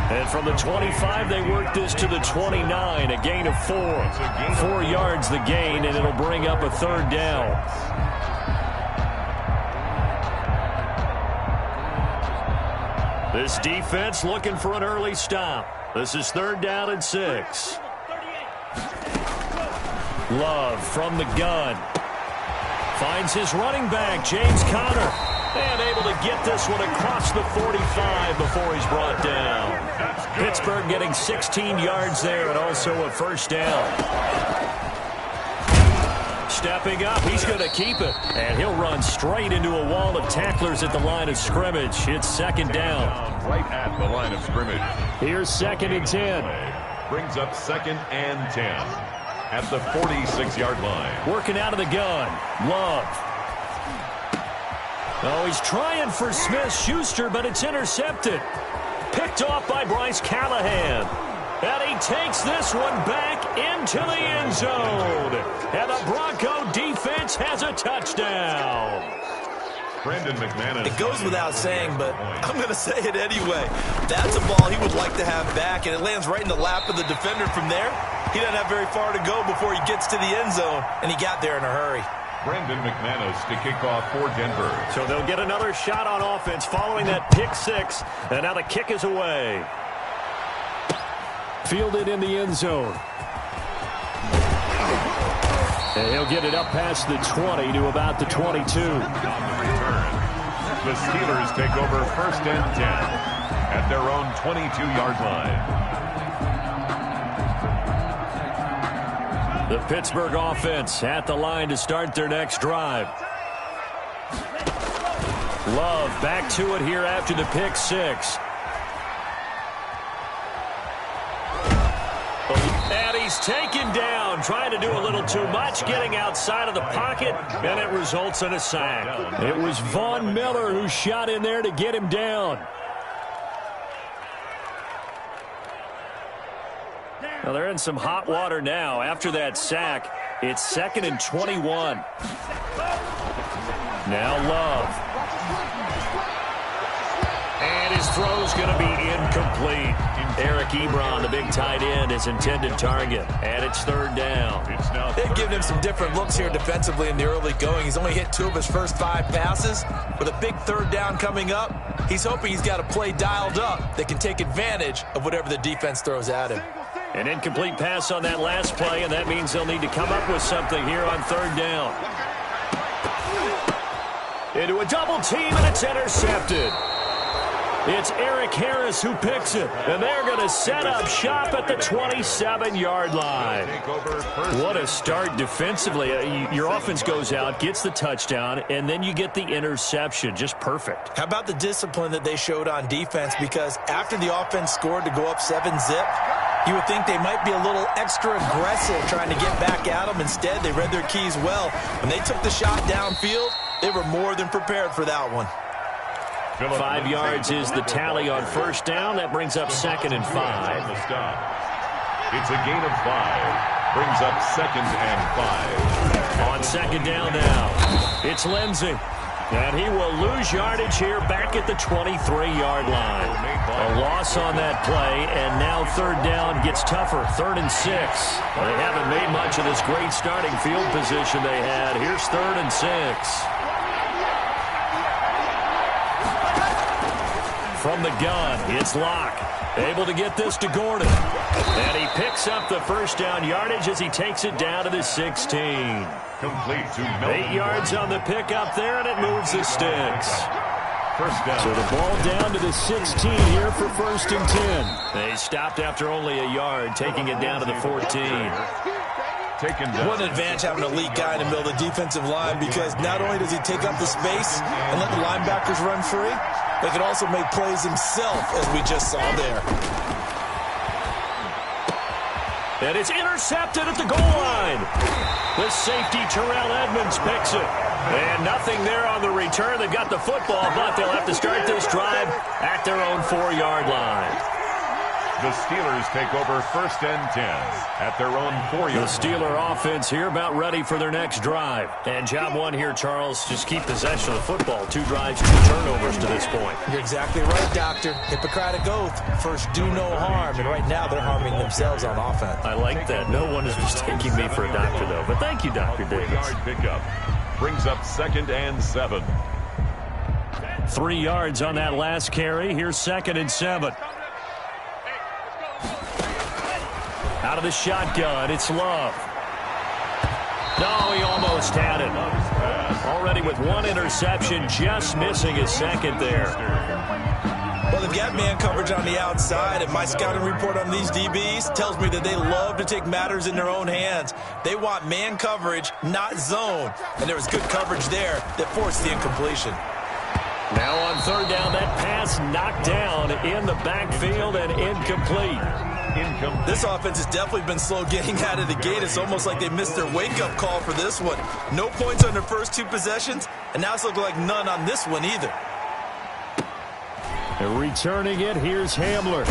And from the 25, they work this to the 29, a gain of 4. 4 yards the gain, and it'll bring up a third down. This defense looking for an early stop. This is 3rd down and 6. Love from the gun. Finds his running back, James Conner. And able to get this one across the 45 before he's brought down. Pittsburgh getting 16 yards there and also a first down. Stepping up, he's going to keep it. And he'll run straight into a wall of tacklers at the line of scrimmage. It's 2nd down. Right at the line of scrimmage. Here's 2nd and 10. Brings up 2nd and 10 at the 46-yard line. Working out of the gun. Love. Oh, he's trying for Smith-Schuster, but it's intercepted. Picked off by Bryce Callahan. And he takes this one back into the end zone. And the Bronco defense has a touchdown. Brandon McManus. It goes without saying, but I'm going to say it anyway. That's a ball he would like to have back, and it lands right in the lap of the defender from there. He doesn't have very far to go before he gets to the end zone, and he got there in a hurry. Brandon McManus to kick off for Denver. So they'll get another shot on offense following that pick 6, and now the kick is away. Fielded in the end zone. And he'll get it up past the 20 to about the 22. On the return, the Steelers take over 1st and 10 at their own 22-yard line. The Pittsburgh offense at the line to start their next drive. Love back to it here after the pick 6. And he's taken down, trying to do a little too much, getting outside of the pocket, and it results in a sack. It was Von Miller who shot in there to get him down. Well, they're in some hot water now. After that sack, it's 2nd and 21. Now Love. And his throw's going to be incomplete. Eric Ebron, the big tight end, his intended target. And it's 3rd down. They've given him some different looks here defensively in the early going. He's only hit 2 of his first 5 passes. With a big 3rd down coming up, he's hoping he's got a play dialed up that can take advantage of whatever the defense throws at him. An incomplete pass on that last play, and that means they'll need to come up with something here on 3rd down. Into a double team, and it's intercepted. It's Eric Harris who picks it, and they're going to set up shop at the 27-yard line. What a start defensively. Your offense goes out, gets the touchdown, and then you get the interception. Just perfect. How about the discipline that they showed on defense? Because after the offense scored to go up 7-zip, you would think they might be a little extra aggressive trying to get back at them. Instead, they read their keys well. When they took the shot downfield, they were more than prepared for that one. 5 yards is the tally on 1st down. That brings up 2nd and 5. It's a gain of 5. Brings up 2nd and 5. On 2nd down now, it's Lindsey. And he will lose yardage here back at the 23-yard line. A loss on that play, and now 3rd down gets tougher. 3rd and 6. They haven't made much of this great starting field position they had. Here's 3rd and 6. From the gun, it's Locke. Able to get this to Gordon. And he picks up the 1st down yardage as he takes it down to the 16. Complete to Melvin 8 yards on the pickup there, and it moves the sticks. 1st down. So the ball down to the 16 here for 1st and 10. They stopped after only a yard, taking it down to the 14. What an advantage having an elite guy in the middle of the defensive line, because not only does he take up the space and let the linebackers run free, but can also make plays himself, as we just saw there. And it's intercepted at the goal line. The safety, Terrell Edmonds, picks it. And nothing there on the return. They've got the football, but they'll have to start this drive at their own 4-yard line. The Steelers take over 1st and 10 at their own 4-yard line. The Steeler offense here about ready for their next drive. And job one here, Charles, just keep possession of the football. 2 drives, 2 turnovers to this point. You're exactly right, Doctor. Hippocratic oath. First, do no harm. And right now, they're harming themselves on offense. I like that. No one is mistaking me for a doctor, though. But thank you, Dr. Davis. 4-yard pickup brings up 2nd and 7. 3 yards on that last carry. Here's 2nd and 7. Out of the shotgun, it's Love. No, he almost had it. Already with 1 interception, just missing his 2nd there. Well, they've got man coverage on the outside, and my scouting report on these DBs tells me that they love to take matters in their own hands. They want man coverage, not zone. And there was good coverage there that forced the incompletion. Now on 3rd down, that pass knocked down in the backfield and incomplete. This offense has definitely been slow getting out of the gate. It's almost like they missed their wake-up call for this one. No points on their first 2 possessions, and now it's looking like none on this one either. And returning it, here's Hamler.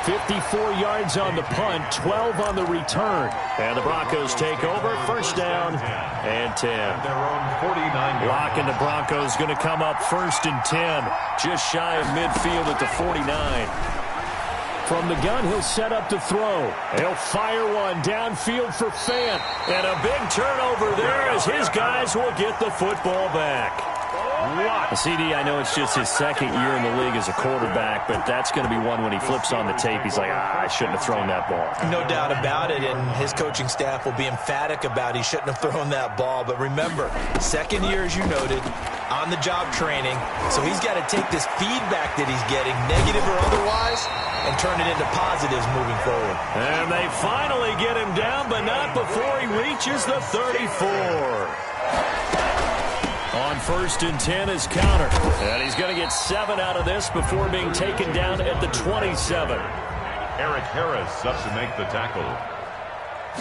54 yards on the punt, 12 on the return. And the Broncos take over, 1st down and 10. Their own 49. Lock and the Broncos going to come up 1st and 10. Just shy of midfield at the 49. From the gun, he'll set up to throw. He'll fire one downfield for Fant. And a big turnover there as his guys will get the football back. CD, I know it's just his 2nd year in the league as a quarterback, but that's going to be one when he flips on the tape. He's like, I shouldn't have thrown that ball. No doubt about it, and his coaching staff will be emphatic about he shouldn't have thrown that ball. But remember, 2nd year, as you noted, on-the-job training, so he's got to take this feedback that he's getting, negative or otherwise, and turn it into positives moving forward. And they finally get him down, but not before he reaches the 34. On 1st and 10 is Counter. And he's going to get 7 out of this before being taken down at the 27. Eric Harris up to make the tackle.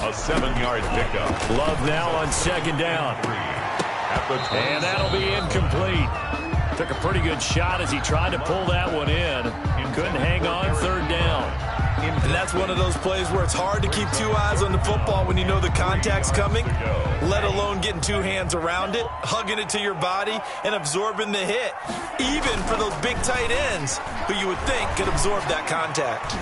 A 7-yard pickup. Love now on 2nd down. At the and that'll be incomplete. Took a pretty good shot as he tried to pull that one in. Couldn't hang on 3rd down. And that's one of those plays where it's hard to keep 2 eyes on the football when you know the contact's coming, let alone getting 2 hands around it, hugging it to your body, and absorbing the hit, even for those big tight ends who you would think could absorb that contact.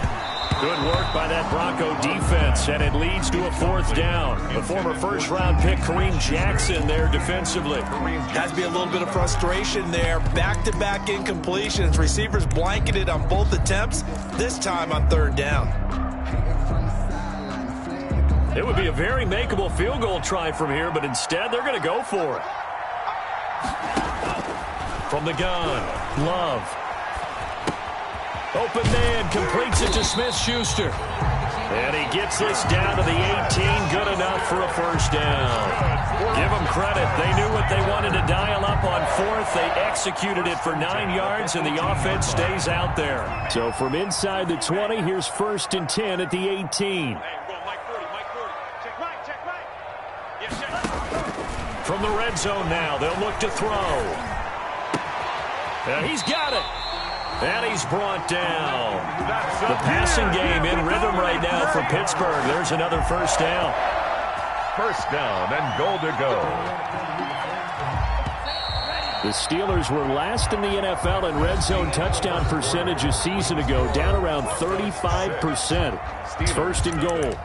Good work by that Bronco defense, and it leads to a 4th down. The former 1st-round pick, Kareem Jackson, there defensively. Has to be a little bit of frustration there. Back-to-back incompletions. Receivers blanketed on both attempts, this time on 3rd down. It would be a very makeable field goal try from here, but instead they're going to go for it. From the gun, Love. Open man, completes it to Smith-Schuster. And he gets this down to the 18, good enough for a 1st down. Give them credit. They knew what they wanted to dial up on 4th. They executed it for 9 yards, and the offense stays out there. So from inside the 20, here's 1st and 10 at the 18. From the red zone now, they'll look to throw. And he's got it. And he's brought down. The passing game in rhythm right now for Pittsburgh. There's another 1st down. 1st down and goal to go. The Steelers were last in the NFL in red zone touchdown percentage a season ago, down around 35%. It's 1st and goal.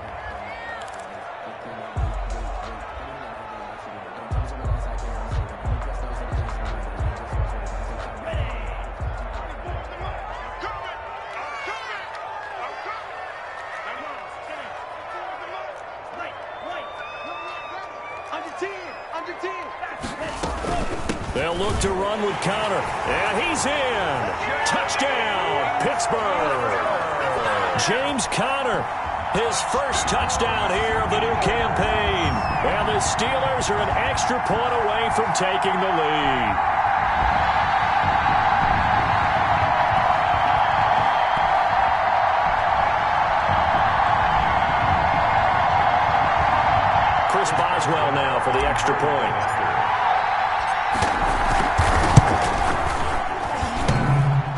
They'll look to run with Counter. And he's in. Touchdown, Pittsburgh. James Conner, his 1st touchdown here of the new campaign. And the Steelers are an extra point away from taking the lead. Chris Boswell now for the extra point.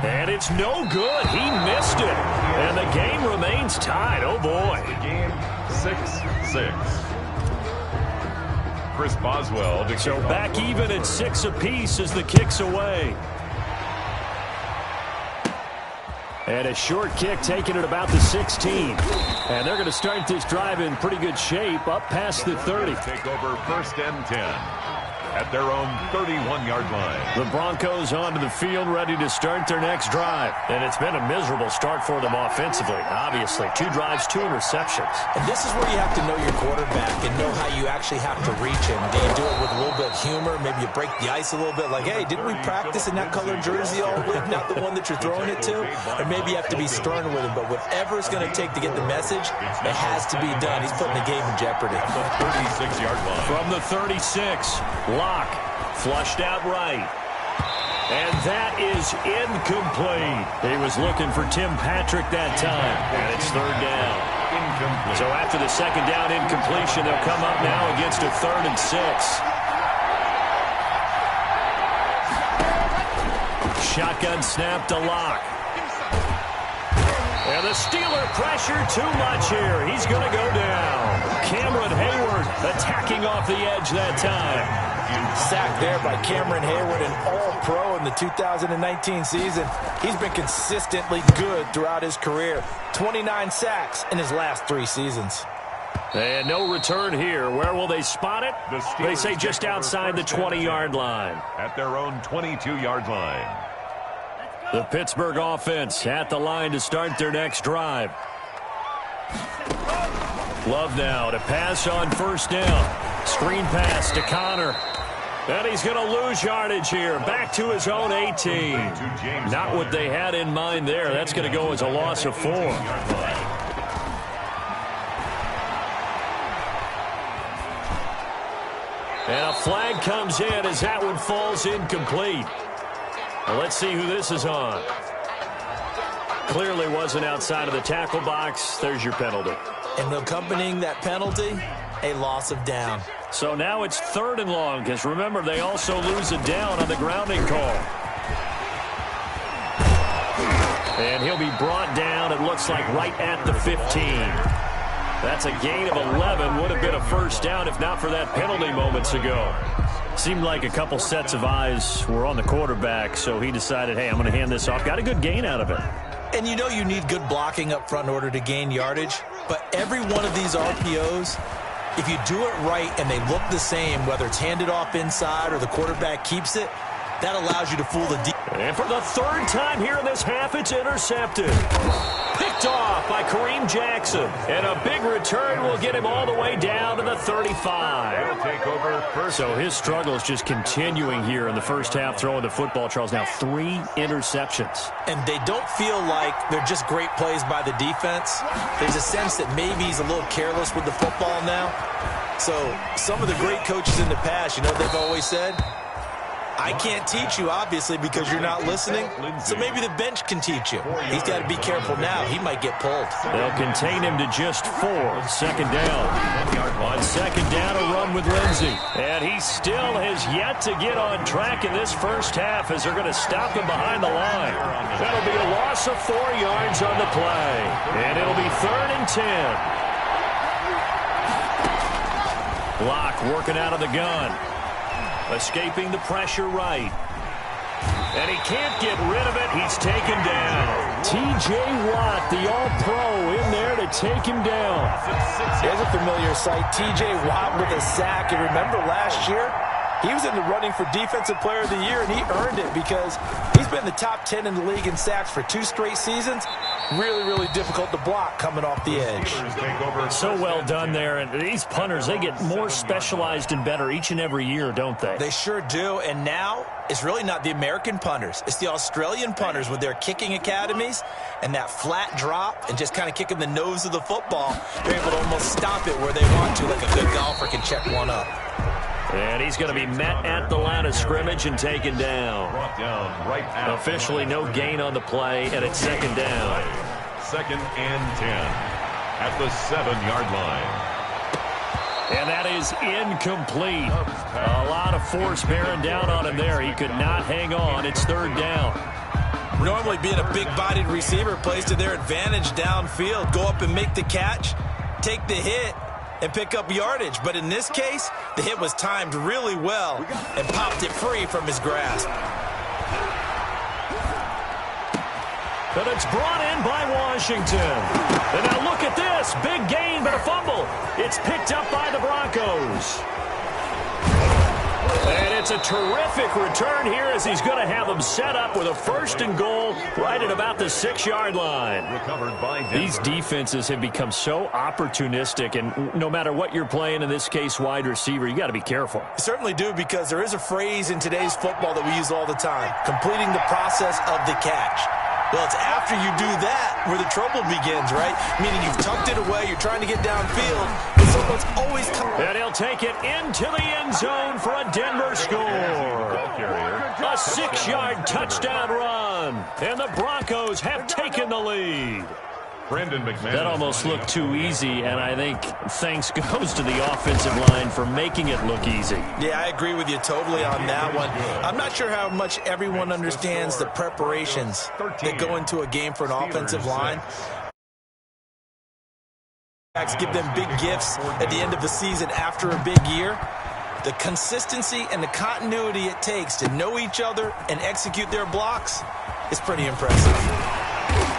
And it's no good. He missed it. game's tied. Oh, boy. The game 6-6. Chris Boswell. So back even at 6 apiece as the kick's away. And a short kick taken at about the 16. And they're going to start this drive in pretty good shape up past the 30. Take over 1st and 10 at their own 31-yard line. The Broncos onto the field ready to start their next drive. And it's been a miserable start for them offensively. Obviously, 2 drives, 2 interceptions. And this is where you have to know your quarterback and know how you actually have to reach him. Do you do it with a little bit of humor? Maybe you break the ice a little bit like, hey, didn't we practice in that colored jersey all week? Not the one that you're throwing it to? Or maybe you have to be stern with him. But whatever it's going to take to get the message, it has to be done. He's putting the game in jeopardy. The 36-yard line. From the 36, Locke flushed out right. And that is incomplete. He was looking for Tim Patrick that time. And it's 3rd down. Incomplete. So after the 2nd down incompletion, they'll come up now against a 3rd and 6. Shotgun snap to Locke. And the Steeler pressure too much here. He's going to go down. Cameron Hayward attacking off the edge that time. Sacked there by Cameron Hayward, an all-pro in the 2019 season. He's been consistently good throughout his career. 29 sacks in his last 3 seasons. And no return here. Where will they spot it? They say just outside the 20-yard line. At their own 22-yard line. The Pittsburgh offense at the line to start their next drive. Love now to pass on 1st down. Screen pass to Connor. And he's going to lose yardage here. Back to his own 18. Not what they had in mind there. That's going to go as a loss of 4. And a flag comes in as that one falls incomplete. Well, let's see who this is on. Clearly wasn't outside of the tackle box. There's your penalty. And accompanying that penalty, a loss of down. So now it's 3rd and long, because remember, they also lose a down on the grounding call. And he'll be brought down, it looks like, right at the 15. That's a gain of 11. Would have been a 1st down if not for that penalty moments ago. Seemed like a couple sets of eyes were on the quarterback, so he decided, hey, I'm going to hand this off. Got a good gain out of it. And you know you need good blocking up front in order to gain yardage. But every one of these RPOs, if you do it right and they look the same, whether it's handed off inside or the quarterback keeps it, that allows you to fool the defense. And for the 3rd time here in this half, it's intercepted. Picked off by Kareem Jackson. And a big return will get him all the way down to the 35. They'll take over 1st. So his struggle is just continuing here in the first half, throwing the football, Charles. Now 3 interceptions. And they don't feel like they're just great plays by the defense. There's a sense that maybe he's a little careless with the football now. So some of the great coaches in the past, you know what they've always said? I can't teach you, obviously, because you're not listening. So maybe the bench can teach you. He's got to be careful now. He might get pulled. They'll contain him to just 4. 2nd down. On 2nd down, a run with Lindsey. And he still has yet to get on track in this first half as they're going to stop him behind the line. That'll be a loss of 4 yards on the play. And it'll be 3rd and 10. Locke working out of the gun. Escaping the pressure right. And he can't get rid of it. He's taken down. T.J. Watt, the all-pro, in there to take him down. There's a familiar sight. T.J. Watt with a sack. And remember last year, he was in the running for Defensive Player of the Year, and he earned it because he's been in the top 10 in the league in sacks for 2 straight seasons. Really, really difficult to block coming off the edge. So well done there. And these punters, they get more specialized and better each and every year, don't they? They sure do. And now it's really not the American punters. It's the Australian punters with their kicking academies and that flat drop and just kind of kicking the nose of the football. They're able to almost stop it where they want to, like a good golfer can check one up. And he's going to be met at the line of scrimmage and taken down. Officially no gain on the play, and it's 2nd down. 2nd and 10 at the 7-yard line. And that is incomplete. A lot of force bearing down on him there. He could not hang on. It's 3rd down. Normally being a big-bodied receiver plays to their advantage downfield. Go up and make the catch, take the hit, and pick up yardage. But in this case, the hit was timed really well and popped it free from his grasp. But it's brought in by Washington. And now look at this. Big gain, but a fumble. It's picked up by the Broncos. And it's a terrific return here as he's going to have them set up with a 1st and goal right at about the 6-yard line. Recovered by Denver. These defenses have become so opportunistic, and no matter what you're playing, in this case wide receiver, you got to be careful. You certainly do, because there is a phrase in today's football that we use all the time: completing the process of the catch. Well, it's after you do that where the trouble begins, right? Meaning you've tucked it away, you're trying to get downfield, but someone's always coming. And he'll take it into the end zone for a Denver score. A 6-yard touchdown run, and the Broncos have taken the lead. Brendan McMahon. That almost looked too easy, and I think thanks goes to the offensive line for making it look easy. Yeah, I agree with you totally on that one. I'm not sure how much everyone understands the preparations that go into a game for an offensive line. Give them big gifts at the end of the season after a big year. The consistency and the continuity it takes to know each other and execute their blocks is pretty impressive.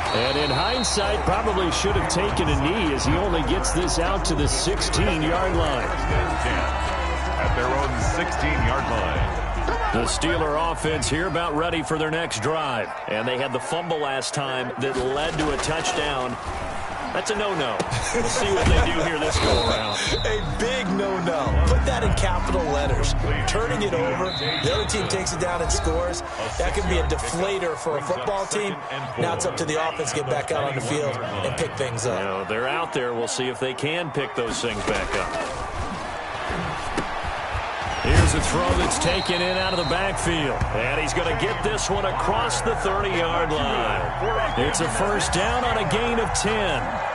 And in hindsight, probably should have taken a knee as he only gets this out to the 16-yard line. At their own 16-yard line. The Steeler offense here about ready for their next drive. And they had the fumble last time that led to a touchdown. That's a no-no. We'll see what they do here this go-around. A big no-no. Put that in capital letters. Turning it over, the other team takes it down and scores. That could be a deflator for a football team. Now it's up to the offense to get back out on the field and pick things up. You know, they're out there. We'll see if they can pick those things back up. Here's a throw that's taken in out of the backfield. And he's going to get this one across the 30-yard line. It's a 1st down on a gain of 10.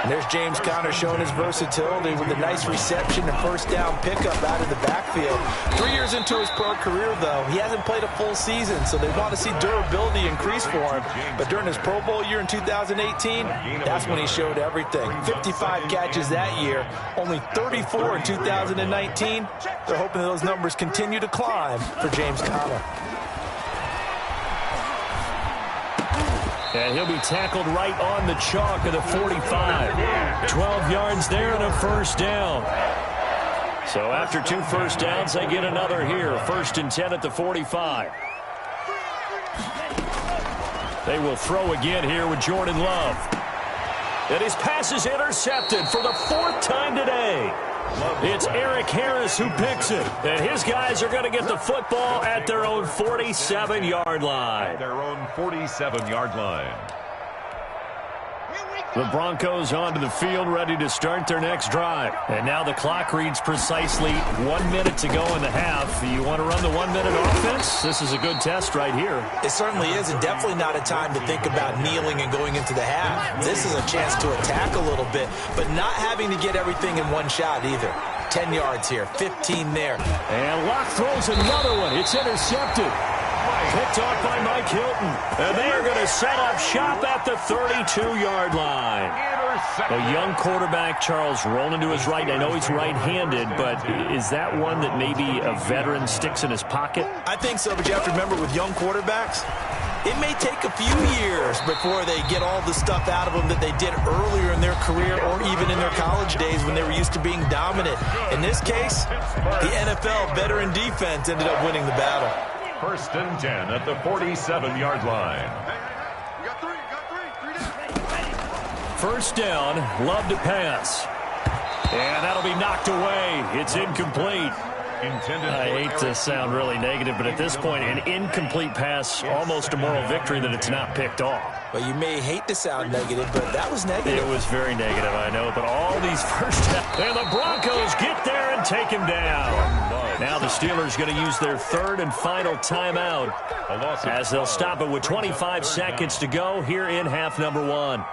And there's James Conner showing his versatility with a nice reception and 1st down pickup out of the backfield. 3 years into his pro career, though, he hasn't played a full season, so they want to see durability increase for him. But during his Pro Bowl year in 2018, that's when he showed everything. 55 catches that year, only 34 in 2019. They're hoping those numbers continue to climb for James Conner. And he'll be tackled right on the chalk of the 45. 12 yards there and a 1st down. So after 2 first downs, they get another here. 1st and 10 at the 45. They will throw again here with Jordan Love. And his pass is intercepted for the 4th time today. It's Eric Harris who picks it. And his guys are going to get the football at their own 47-yard line. Their own 47-yard line. The Broncos onto the field, ready to start their next drive. And now the clock reads precisely 1 minute to go in the half. You want to run the 1-minute offense? This is a good test right here. It certainly is, and definitely not a time to think about kneeling and going into the half. This is a chance to attack a little bit, but not having to get everything in one shot either. 10 yards here, 15 there. And Locke throws another one. It's intercepted. Picked off by Mike Hilton. And they are going to set up shop at the 32-yard line. A young quarterback, Charles, rolling to his right. I know he's right-handed, but is that one that maybe a veteran sticks in his pocket? I think so, but you have to remember with young quarterbacks, it may take a few years before they get all the stuff out of them that they did earlier in their career or even in their college days when they were used to being dominant. In this case, the NFL veteran defense ended up winning the battle. 1st and 10 at the 47-yard line. 1st down, Love to pass. And that'll be knocked away. It's incomplete. I hate to sound really negative, but at this point, an incomplete pass, almost a moral victory that it's not picked off. Well, you may hate to sound negative, but that was negative. It was very negative, I know, but all these first downs, and the Broncos get there and take him down. Now the Steelers going to use their 3rd and final timeout as they'll stop it with 25 seconds to go here in half number 1.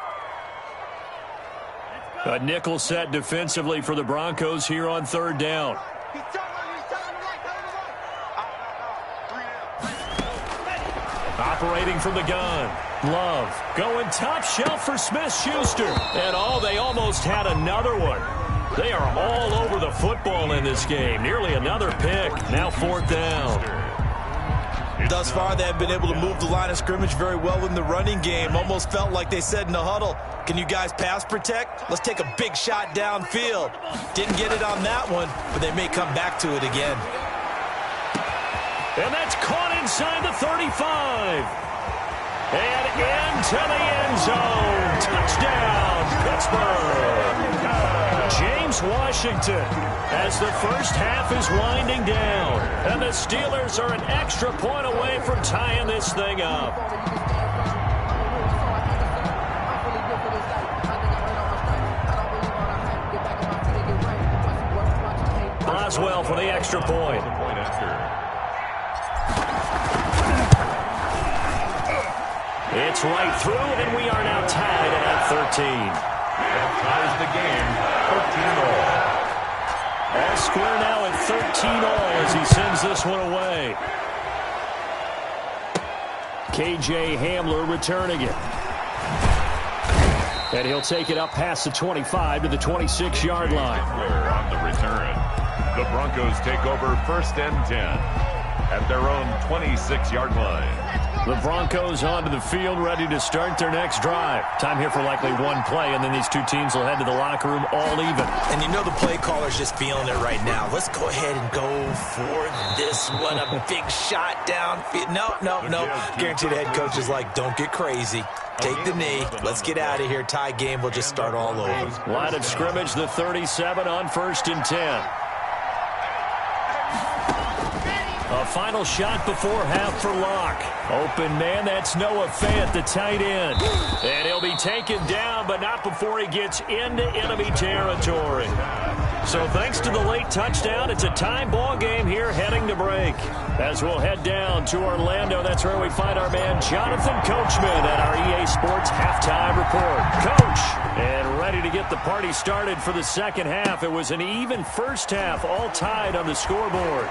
A nickel set defensively for the Broncos here on 3rd down. operating from the gun. Love going top shelf for Smith-Schuster. And they almost had another one. They are all over the football in this game. Nearly another pick. Now 4th down. Thus far, they have been able to move the line of scrimmage very well in the running game. Almost felt like they said in the huddle, can you guys pass protect? Let's take a big shot downfield. Didn't get it on that one, but they may come back to it again. And that's caught inside the 35. And into the end zone. Touchdown, Pittsburgh. James Washington, as the first half is winding down. And the Steelers are an extra point away from tying this thing up. Boswell for the extra point. It's right through, and we are now tied at 13. That ties the game, 13-all. All square now at 13-all as he sends this one away. K.J. Hamler returning it. And he'll take it up past the 25 to the 26-yard line. On the return, the Broncos take over 1st and 10 at their own 26-yard line. The Broncos onto the field, ready to start their next drive. Time here for likely one play, and then these two teams will head to the locker room all even. And you know the play caller's just feeling it right now. Let's go ahead and go for this one. A big shot downfield. No. Guaranteed the head coach is like, don't get crazy. Take the knee. Let's get out of here. Tie game. We'll just start all over. Line of scrimmage, the 37 on 1st and 10. A final shot before half for Locke. Open man, that's Noah Fant, the tight end. And he'll be taken down, but not before he gets into enemy territory. So thanks to the late touchdown, it's a time ball game here heading to break. As we'll head down to Orlando, that's where we find our man Jonathan Coachman at our EA Sports Halftime Report. Coach, and ready to get the party started for the second half. It was an even first half, all tied on the scoreboard.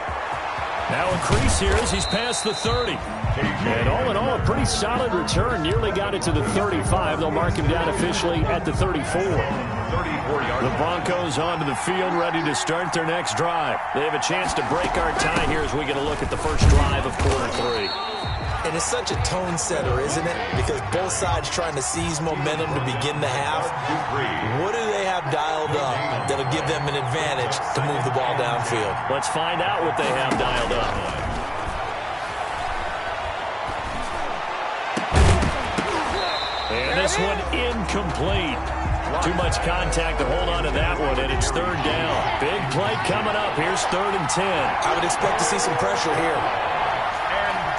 Now a crease here as he's past the 30. And all in all, a pretty solid return. Nearly got it to the 35. They'll mark him down officially at the 34. The Broncos onto the field, ready to start their next drive. They have a chance to break our tie here as we get a look at the first drive of quarter 3. And it's such a tone setter, isn't it? Because both sides trying to seize momentum to begin the half. What do they have dialed up that'll give them an advantage to move the ball downfield? Let's find out what they have dialed up. And this one incomplete. Too much contact to hold on to that one, and it's 3rd down. Big play coming up. Here's 3rd and 10. I would expect to see some pressure here.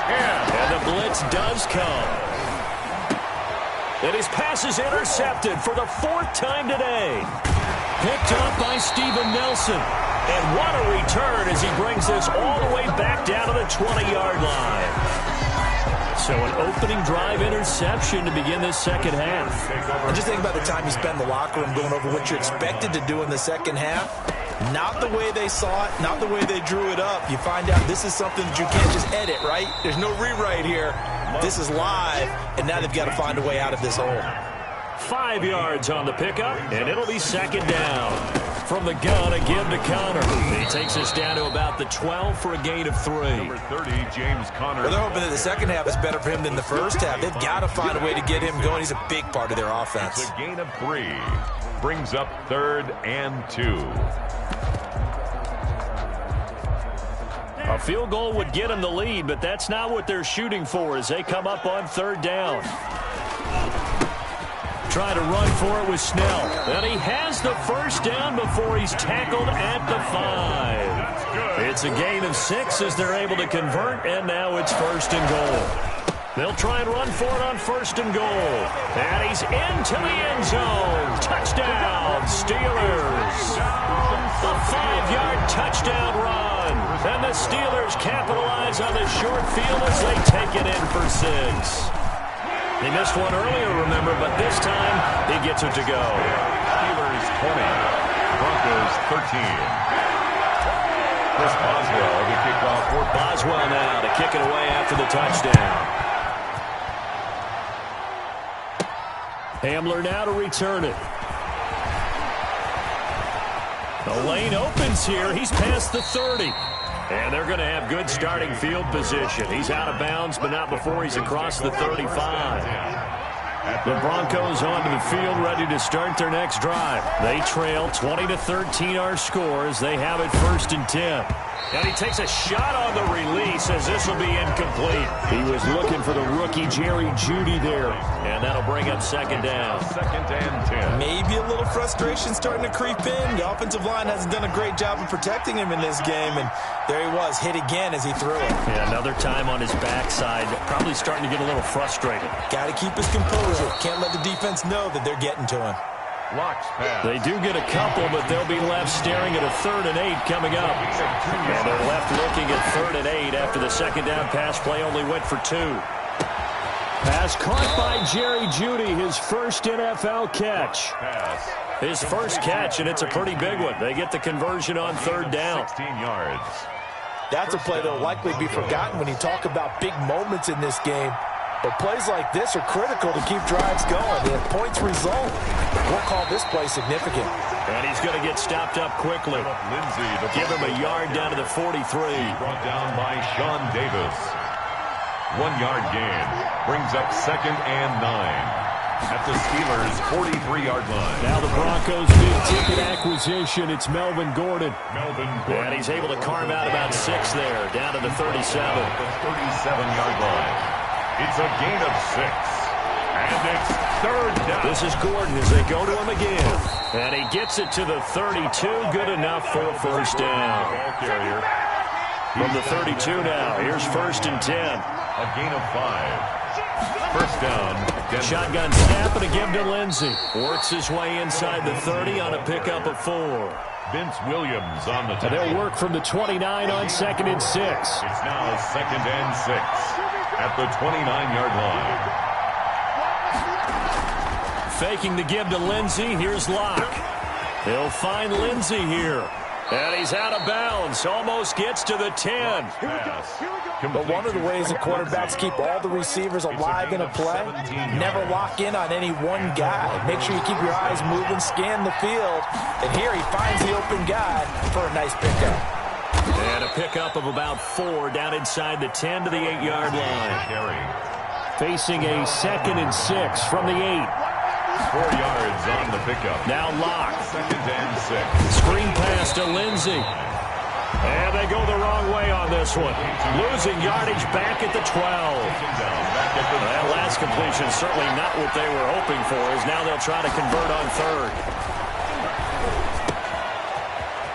And the blitz does come. And his pass is intercepted for the 4th time today. Picked up by Steven Nelson. And what a return as he brings this all the way back down to the 20-yard line. So an opening drive interception to begin this second half. And just think about the time you spend in the locker room going over what you're expected to do in the second half. Not the way they saw it, not the way they drew it up. You find out this is something that you can't just edit, right? There's no rewrite here. This is live, and now they've got to find a way out of this hole. 5 yards on the pickup, and it'll be 2nd down. From the gun, again to Connor. He takes us down to about the 12 for a gain of 3. Number 30, James Conner. Well, they're hoping that the second half is better for him than the first half. They've got to find a way to get him going. He's a big part of their offense. It's a gain of 3. Brings up 3rd and 2. A field goal would get them the lead, but that's not what they're shooting for as they come up on 3rd down. Try to run for it with Snell. And he has the first down before he's tackled at the 5. It's a gain of 6 as they're able to convert, and now it's 1st and goal. They'll try and run for it on 1st and goal. And he's into the end zone. Touchdown, Steelers. A 5-yard touchdown run. And the Steelers capitalize on the short field as they take it in for 6. They missed one earlier, remember, but this time he gets it to go. Steelers 20, Broncos 13. Chris Boswell, the kickoff for Boswell now to kick it away after the touchdown. Hamler now to return it. The lane opens here. He's past the 30. And they're going to have good starting field position. He's out of bounds, but not before he's across the 35. The Broncos onto the field, ready to start their next drive. They trail 20-13 our score as they have it 1st and 10. And he takes a shot on the release as this will be incomplete. He was looking for the rookie Jerry Jeudy there. And that'll bring up 2nd down. 2nd and 10. Maybe a little frustration starting to creep in. The offensive line hasn't done a great job of protecting him in this game. And there he was, hit again as he threw it. Yeah, another time on his backside. Probably starting to get a little frustrated. Got to keep his composure. Can't let the defense know that they're getting to him. Locks pass. They do get a couple, but they'll be left staring at a 3rd and 8 coming up. And they're left looking at 3rd and 8 after the 2nd down pass play only went for 2. Pass caught by Jerry Jeudy, his first NFL catch. His first catch, and it's a pretty big one. They get the conversion on 3rd down. 16 yards. That's a play that will likely be forgotten when you talk about big moments in this game. But plays like this are critical to keep drives going. If points result, we'll call this play significant. And he's going to get stopped up quickly. Give him a yard down to the 43. Brought down by Sean Davis. 1 yard gain. Brings up 2nd and 9. At the Steelers' 43-yard line. Now the Broncos big-ticket acquisition. It's Melvin Gordon. And he's able to carve out about 6 there, down to the 37. The 37-yard line. It's a gain of 6. And it's 3rd down. This is Gordon as they go to him again. And he gets it to the 32. Good enough for a 1st down. From the 32 now. Here's 1st and 10. A gain of 5. 1st down. Denver. Shotgun snap and a give to Lindsey. Works his way inside the 30 on a pickup of 4. Vince Williams on the And they'll work from the 29 on 2nd and 6. It's now 2nd and 6 at the 29-yard line. Faking the give to Lindsey. Here's Locke. He'll find Lindsey here. And he's out of bounds. Almost gets to the 10. But one of the ways the quarterbacks keep all the receivers alive in a play, never lock in on any one guy. Make sure you keep your eyes moving, scan the field. And here he finds the open guy for a nice pickup. And a pickup of about 4 down inside the 10 to the 8-yard line. Facing a 2nd and 6 from the 8. 4 yards on the pickup. Now Locke. 2nd and 6. Screen pass to Lindsey. And they go the wrong way on this one. Losing yardage back at the 12. That last completion certainly not what they were hoping for, as now they'll try to convert on 3rd.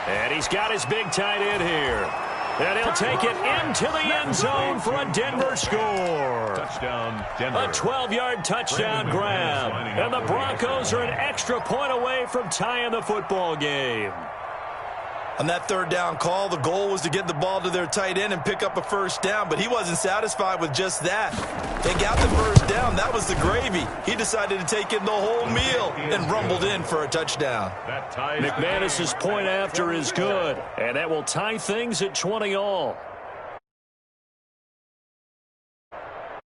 And he's got his big tight end here. And he'll take it into the end zone for a Denver score. Touchdown, Denver. A 12-yard touchdown grab. And the Broncos are an extra point away from tying the football game. On that 3rd down call, the goal was to get the ball to their tight end and pick up a 1st down, but he wasn't satisfied with just that. They got the 1st down. That was the gravy. He decided to take in the whole meal and rumbled in for a touchdown. McManus's point after is good, and that will tie things at 20 all.